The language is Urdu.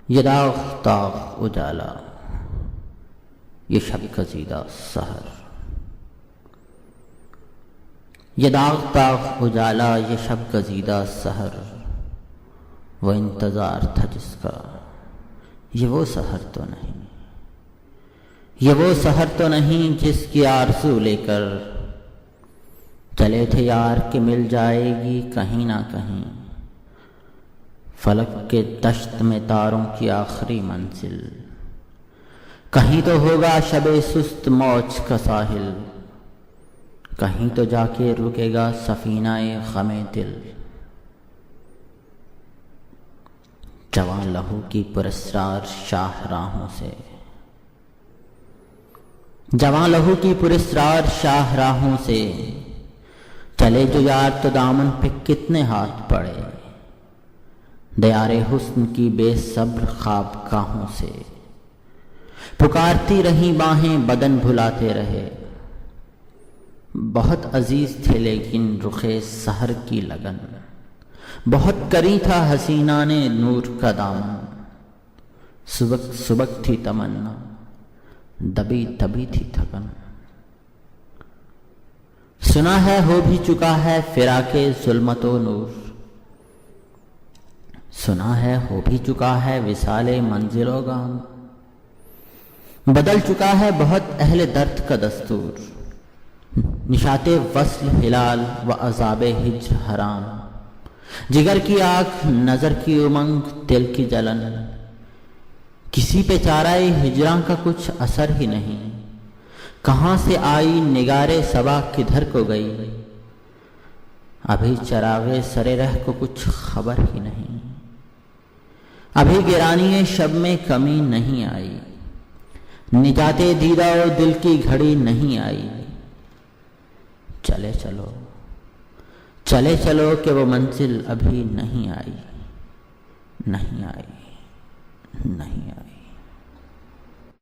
یہ داغ تاغ اجالا یہ شب گزیدہ سحر، یہ داغ تاغ اجالا یہ شب گزیدہ سحر، وہ انتظار تھا جس کا یہ وہ سحر تو نہیں، یہ وہ سحر تو نہیں جس کی آرزو لے کر چلے تھے یار کہ مل جائے گی کہیں نہ کہیں، فلک کے دشت میں تاروں کی آخری منزل، کہیں تو ہوگا شب سست موج کا ساحل، کہیں تو جا کے رکے گا سفینہ غم دل، جواں لہو کی پراسرار شاہ راہوں سے، جواں لہو کی پراسرار شاہ راہوں سے چلے جو یار تو دامن پہ کتنے ہاتھ پڑے، دیار حسن کی بے صبر خواب گاہوں سے پکارتی رہیں باہیں بدن بھلاتے رہے، بہت عزیز تھے لیکن رخے سحر کی لگن، بہت کری تھا حسینہ نے نور کا دامن، سبک سبک تھی تمنا دبی دبی تھی تھکن، سنا ہے ہو بھی چکا ہے فراق ظلمت و نور، سنا ہے ہو بھی چکا ہے وصال منزل و گام، بدل چکا ہے بہت اہل درد کا دستور، نشاط وصل ہلال و عذاب ہجر حرام، جگر کی آگ نظر کی امنگ دل کی جلن، کسی پہ چارہ ہجراں کا کچھ اثر ہی نہیں، کہاں سے آئی نگار صبا کدھر کو گئی، ابھی چراغ سر رہ کو کچھ خبر ہی نہیں، ابھی گرانی شب میں کمی نہیں آئی، نجات دیدہ و دل کی گھڑی نہیں آئی، چلے چلو چلے چلو کہ وہ منزل ابھی نہیں آئی، نہیں آئی، نہیں آئی۔